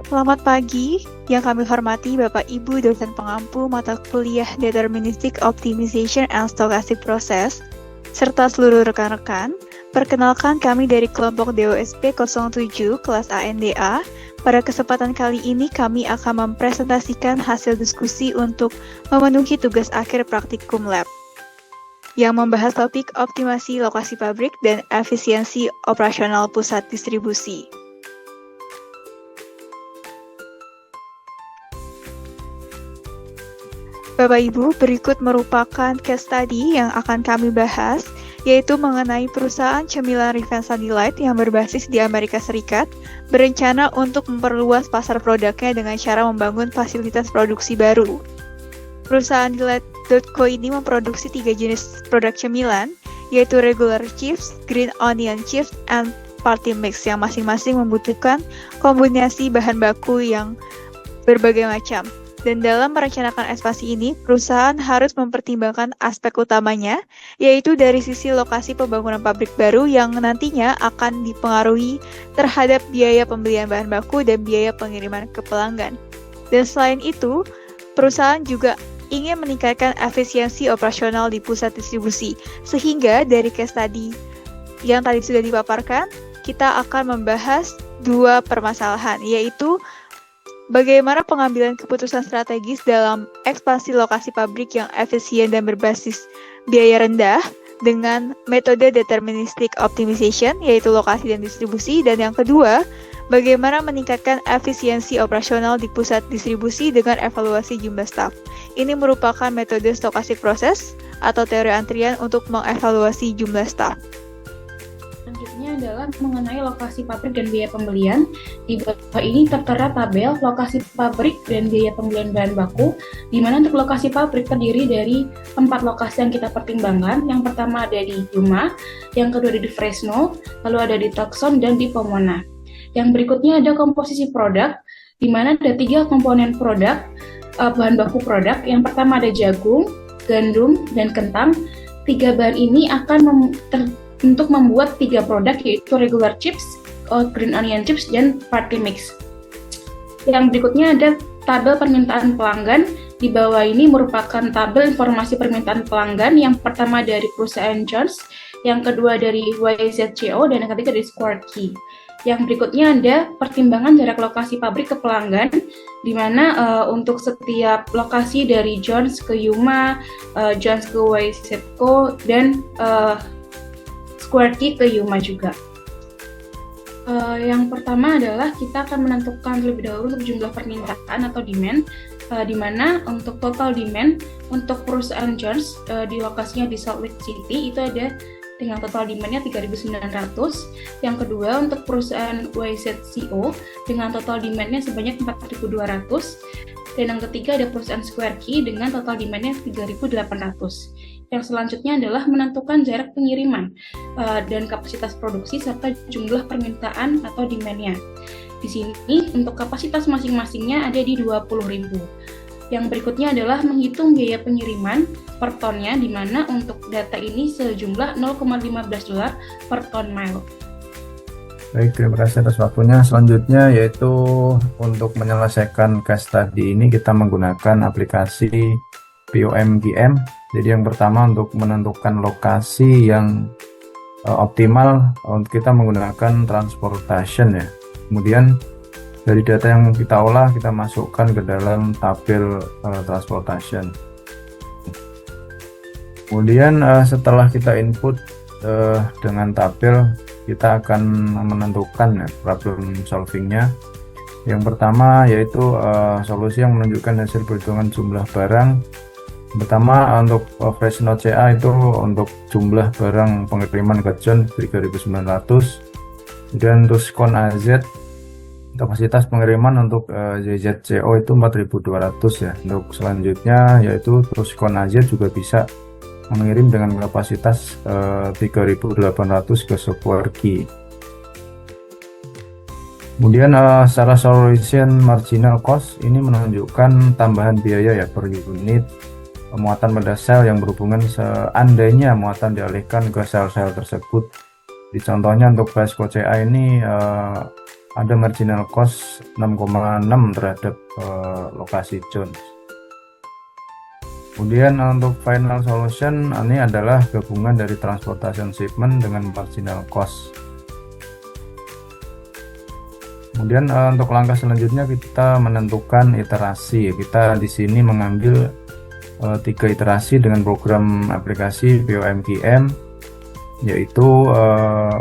Selamat pagi, yang kami hormati Bapak Ibu dosen pengampu mata kuliah Deterministic Optimization and Stochastic Process, serta seluruh rekan-rekan. Perkenalkan kami dari kelompok DOSP 07 kelas ANDA. Pada kesempatan kali ini kami akan mempresentasikan hasil diskusi untuk memenuhi tugas akhir praktikum lab yang membahas topik optimasi lokasi pabrik dan efisiensi operasional pusat distribusi. Bapak Ibu, berikut merupakan case study yang akan kami bahas, yaitu mengenai perusahaan cemilan Riven Delight yang berbasis di Amerika Serikat, berencana untuk memperluas pasar produknya dengan cara membangun fasilitas produksi baru. Perusahaan Delight.co ini memproduksi 3 jenis produk cemilan, yaitu regular chips, green onion chips, and party mix yang masing-masing membutuhkan kombinasi bahan baku yang berbagai macam. Dan dalam merencanakan ekspansi ini, perusahaan harus mempertimbangkan aspek utamanya, yaitu dari sisi lokasi pembangunan pabrik baru yang nantinya akan dipengaruhi terhadap biaya pembelian bahan baku dan biaya pengiriman ke pelanggan. Dan selain itu, perusahaan juga ingin meningkatkan efisiensi operasional di pusat distribusi, sehingga dari case study yang tadi sudah dipaparkan, kita akan membahas dua permasalahan, yaitu bagaimana pengambilan keputusan strategis dalam ekspansi lokasi pabrik yang efisien dan berbasis biaya rendah dengan metode deterministic optimization, yaitu lokasi dan distribusi. Dan yang kedua, bagaimana meningkatkan efisiensi operasional di pusat distribusi dengan evaluasi jumlah staf. Ini merupakan metode stochastic process atau teori antrian untuk mengevaluasi jumlah staf. Selanjutnya adalah mengenai lokasi pabrik dan biaya pembelian. Di bawah ini tertera tabel lokasi pabrik dan biaya pembelian bahan baku, di mana untuk lokasi pabrik terdiri dari 4 lokasi yang kita pertimbangkan. Yang pertama ada di Yuma, yang kedua ada di Fresno, lalu ada di Tucson, dan di Pomona. Yang berikutnya ada komposisi produk, di mana ada 3 komponen produk, bahan baku produk. Yang pertama ada jagung, gandum, dan kentang. 3 bahan ini akan untuk membuat 3 produk, yaitu regular chips, green onion chips, dan party mix. Yang berikutnya ada tabel permintaan pelanggan. Di bawah ini merupakan tabel informasi permintaan pelanggan. Yang pertama dari perusahaan Jones, yang kedua dari YZCO, dan yang ketiga dari Square Key. Yang berikutnya ada pertimbangan jarak lokasi pabrik ke pelanggan, di mana untuk setiap lokasi dari Jones ke Yuma, Jones ke YZCO, dan Square Key ke Yuma juga. Yang pertama adalah kita akan menentukan terlebih dahulu untuk jumlah permintaan atau demand, di mana untuk total demand untuk perusahaan Jones di lokasinya di Salt Lake City itu ada dengan total demand-nya 3.900. Yang kedua untuk perusahaan YZCO dengan total demand-nya sebanyak 4.200. Dan yang ketiga ada perusahaan Square Key dengan total demand-nya 3.800. Yang selanjutnya adalah menentukan jarak pengiriman dan kapasitas produksi serta jumlah permintaan atau demand-nya. Di sini untuk kapasitas masing-masingnya ada di 20.000. Yang berikutnya adalah menghitung biaya pengiriman per tonnya, di mana untuk data ini sejumlah $0,15 per ton mile. Baik, terima kasih atas waktunya. Selanjutnya yaitu untuk menyelesaikan case study ini kita menggunakan aplikasi POMGM. Jadi yang pertama untuk menentukan lokasi yang optimal kita menggunakan transportation ya. Kemudian dari data yang kita olah kita masukkan ke dalam tabel transportation. Kemudian setelah kita input dengan tabel, kita akan menentukan problem solvingnya. Yang pertama yaitu solusi yang menunjukkan hasil perhitungan jumlah barang. Pertama untuk Fresno CA itu untuk jumlah barang pengiriman ke John 3.900, dan Tucson AZ kapasitas pengiriman untuk YZCO itu 4.200 ya. Untuk selanjutnya yaitu Tucson AZ juga bisa mengirim dengan kapasitas 3.800 ke Square Key. Kemudian secara solution marginal cost ini menunjukkan tambahan biaya ya per unit muatan pada sel yang berhubungan seandainya muatan dialihkan ke sel-sel tersebut. Di contohnya untuk Fresno CA ini ada marginal cost 6,6 terhadap lokasi Jones. Kemudian untuk final solution ini adalah gabungan dari transportation shipment dengan marginal cost. Kemudian untuk langkah selanjutnya kita menentukan iterasi. Kita di sini mengambil 3 iterasi dengan program aplikasi POMQM, yaitu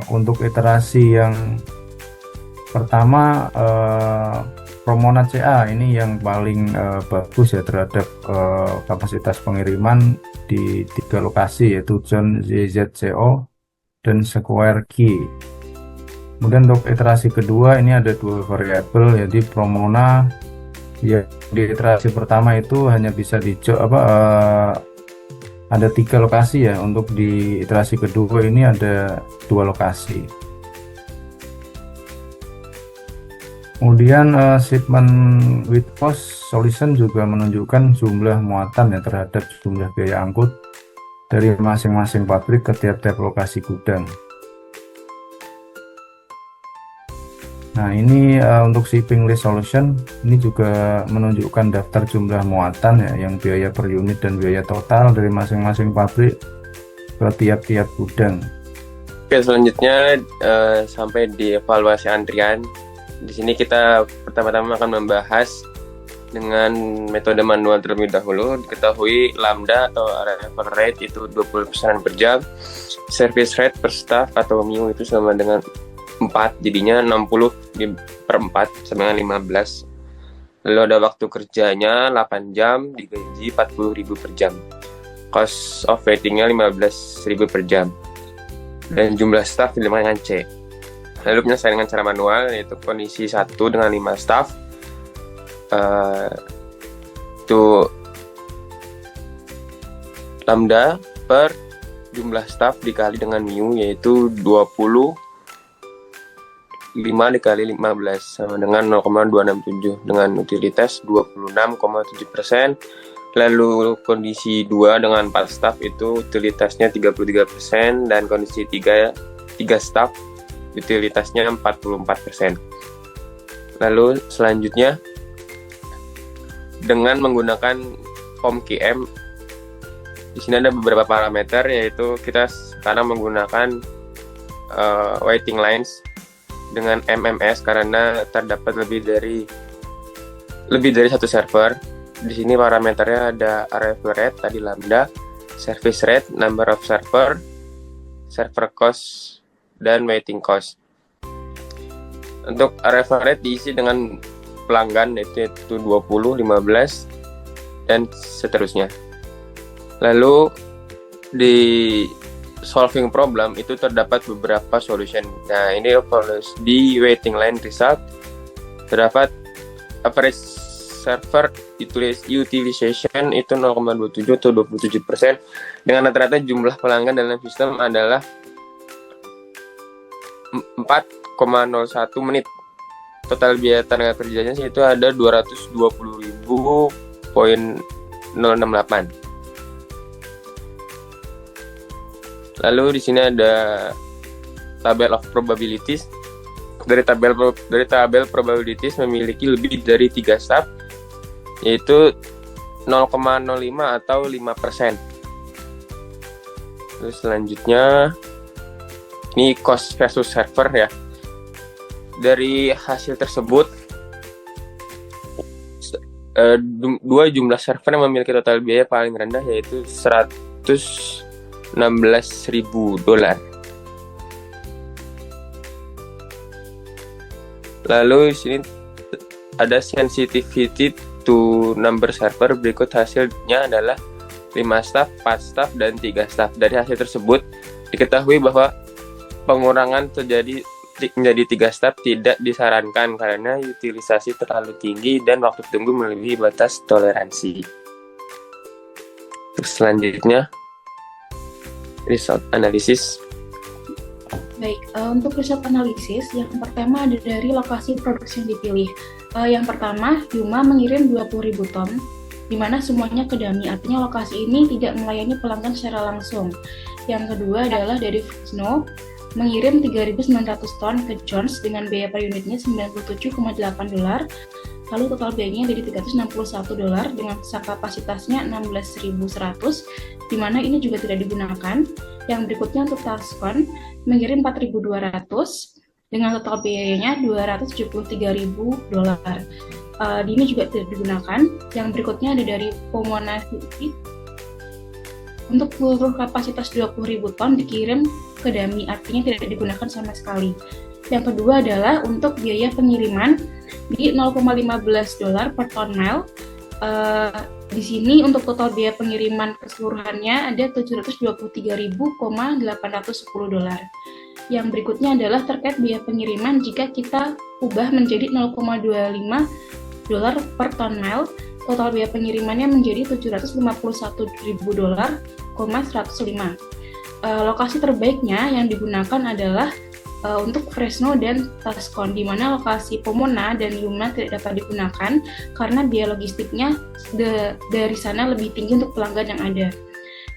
untuk iterasi yang pertama Promona CA ini yang paling bagus ya terhadap kapasitas pengiriman di 3 lokasi, yaitu John ZZCO dan Square Key. Kemudian untuk iterasi kedua ini ada 2 variabel, yaitu Promona ya, di iterasi pertama itu hanya bisa ada 3 lokasi ya, untuk di iterasi kedua ini ada 2 lokasi. Kemudian shipment with cost solution juga menunjukkan jumlah muatan ya terhadap jumlah biaya angkut dari masing-masing pabrik ke tiap-tiap lokasi gudang. Nah ini untuk shipping list solution ini juga menunjukkan daftar jumlah muatan ya, yang biaya per unit dan biaya total dari masing-masing pabrik ke tiap-tiap gudang. Oke, selanjutnya sampai di evaluasi antrian. Di sini kita pertama-tama akan membahas dengan metode manual terlebih dahulu. Diketahui lambda atau arrival rate itu 20 pesanan per jam, service rate per staff atau MIU itu sama dengan 4, jadinya 60 per 4 sama dengan 15. Lalu ada waktu kerjanya 8 jam, digaji 40.000 per jam. Cost of waitingnya 15.000 per jam. Dan jumlah staff dengan C. Lalu penyelesaian dengan cara manual, yaitu kondisi 1 dengan 5 staff. Itu lambda per jumlah staff dikali dengan MIU, yaitu 25 dikali 15 sama dengan 0,267 dengan utilitas 26,7%. Lalu kondisi 2 dengan 4 staff itu utilitasnya 33% dan kondisi 3 staff utilitasnya 44%. Lalu selanjutnya dengan menggunakan POMQM, di sini ada beberapa parameter, yaitu kita sekarang menggunakan waiting lines dengan MMS karena terdapat lebih dari 1 server. Di sini parameternya ada arrival rate tadi lambda, service rate, number of server cost, dan waiting cost. Untuk arrival rate diisi dengan pelanggan, yaitu 20, 15, dan seterusnya. Lalu di solving problem itu terdapat beberapa solution. Nah ini di waiting line result terdapat average server utilization itu 0,27 atau 27%, dengan rata-rata jumlah pelanggan dalam sistem adalah 4,01 menit. Total biaya tenaga kerjanya sih itu ada 220.068. Lalu di sini ada tabel of probabilities. Dari tabel probabilities memiliki lebih dari 3 staff, yaitu 0,05 atau 5%. Terus selanjutnya ini cost versus server ya. Dari hasil tersebut, 2 jumlah server yang memiliki total biaya paling rendah, yaitu $116.000. Lalu di sini ada sensitivity to number server. Berikut hasilnya adalah 5 staff, 4 staff, dan 3 staff. Dari hasil tersebut diketahui bahwa pengurangan terjadi menjadi 3 staff tidak disarankan karena utilisasi terlalu tinggi dan waktu tunggu melebihi batas toleransi. Terus selanjutnya result analysis. Baik, untuk result analisis yang pertama ada dari lokasi produksi yang dipilih. Yang pertama, Yuma mengirim 20.000 ton, di mana semuanya ke Dami, artinya lokasi ini tidak melayani pelanggan secara langsung. Yang kedua adalah dari Fresno mengirim 3.900 ton ke Jones dengan biaya per unitnya $97,8, lalu total biayanya jadi $361 dengan kapasitasnya 16.100, di mana ini juga tidak digunakan. Yang berikutnya untuk Tascon mengirim 4.200 dengan total biayanya $273.000. Ini juga tidak digunakan. Yang berikutnya ada dari Pomona City untuk seluruh kapasitas 20.000 ton dikirim ke Dami, artinya tidak digunakan sama sekali. Yang kedua adalah untuk biaya pengiriman di $0,15 per ton mile. Di sini untuk total biaya pengiriman keseluruhannya ada $723.810. Yang berikutnya adalah terkait biaya pengiriman jika kita ubah menjadi $0,25 per ton mile. Total biaya pengirimannya menjadi $751.000,105. Lokasi terbaiknya yang digunakan adalah untuk Fresno dan Tascon, di mana lokasi Pomona dan Yuma tidak dapat digunakan karena biaya logistiknya dari sana lebih tinggi untuk pelanggan yang ada.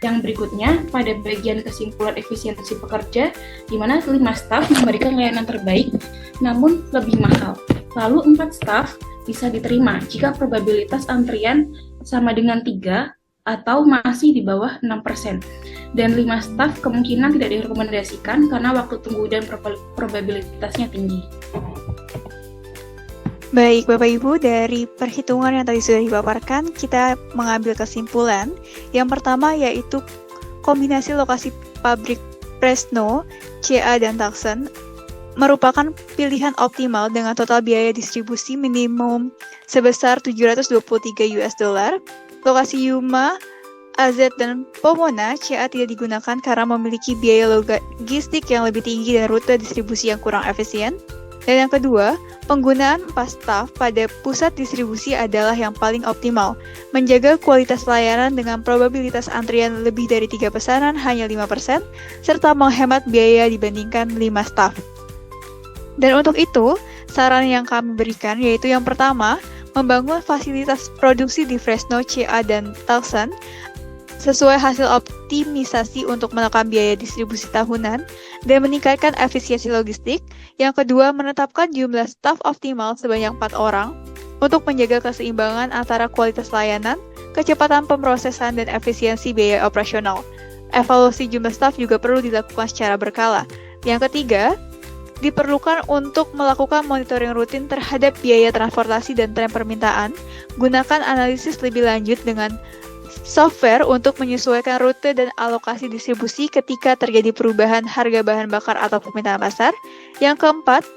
Yang berikutnya, pada bagian kesimpulan efisiensi pekerja, di mana 5 staf memberikan layanan terbaik namun lebih mahal. Lalu 4 staf bisa diterima jika probabilitas antrian sama dengan 3 atau masih di bawah 6%. Dan 5 staf kemungkinan tidak direkomendasikan karena waktu tunggu dan probabilitasnya tinggi. Baik, Bapak Ibu, dari perhitungan yang tadi sudah dipaparkan, kita mengambil kesimpulan. Yang pertama yaitu kombinasi lokasi pabrik Fresno, CA, dan Tucson merupakan pilihan optimal dengan total biaya distribusi minimum sebesar $723. Lokasi Yuma, AZ, dan Pomona, CA tidak digunakan karena memiliki biaya logistik yang lebih tinggi dan rute distribusi yang kurang efisien. Dan yang kedua, penggunaan 4 staf pada pusat distribusi adalah yang paling optimal, menjaga kualitas layanan dengan probabilitas antrian lebih dari 3 pesanan hanya 5%, serta menghemat biaya dibandingkan 5 staf. Dan untuk itu, saran yang kami berikan yaitu yang pertama, membangun fasilitas produksi di Fresno, CA, dan Tucson sesuai hasil optimisasi untuk menekan biaya distribusi tahunan dan meningkatkan efisiensi logistik. Yang kedua, menetapkan jumlah staf optimal sebanyak 4 orang untuk menjaga keseimbangan antara kualitas layanan, kecepatan pemrosesan, dan efisiensi biaya operasional. Evaluasi jumlah staf juga perlu dilakukan secara berkala. Yang ketiga, diperlukan untuk melakukan monitoring rutin terhadap biaya transportasi dan tren permintaan. Gunakan analisis lebih lanjut dengan software untuk menyesuaikan rute dan alokasi distribusi ketika terjadi perubahan harga bahan bakar atau permintaan pasar. Yang keempat,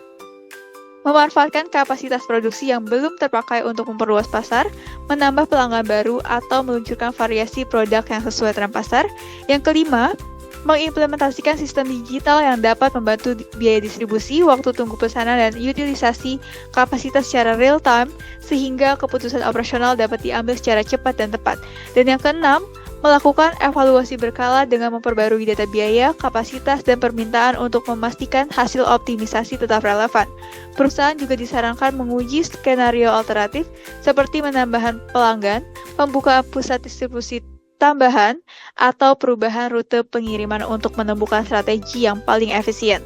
memanfaatkan kapasitas produksi yang belum terpakai untuk memperluas pasar, menambah pelanggan baru, atau meluncurkan variasi produk yang sesuai tren pasar. Yang kelima, mengimplementasikan sistem digital yang dapat membantu biaya distribusi, waktu tunggu pesanan, dan utilisasi kapasitas secara real-time sehingga keputusan operasional dapat diambil secara cepat dan tepat. Dan yang keenam, melakukan evaluasi berkala dengan memperbarui data biaya, kapasitas, dan permintaan untuk memastikan hasil optimisasi tetap relevan. Perusahaan juga disarankan menguji skenario alternatif seperti menambahkan pelanggan, pembukaan pusat distribusi tambahan, atau perubahan rute pengiriman untuk menemukan strategi yang paling efisien.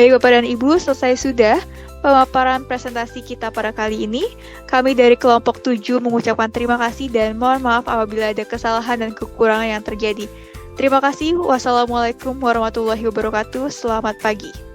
Baik Bapak dan Ibu, selesai sudah pemaparan presentasi kita pada kali ini. Kami dari kelompok 7 mengucapkan terima kasih dan mohon maaf apabila ada kesalahan dan kekurangan yang terjadi. Terima kasih. Wassalamualaikum warahmatullahi wabarakatuh. Selamat pagi.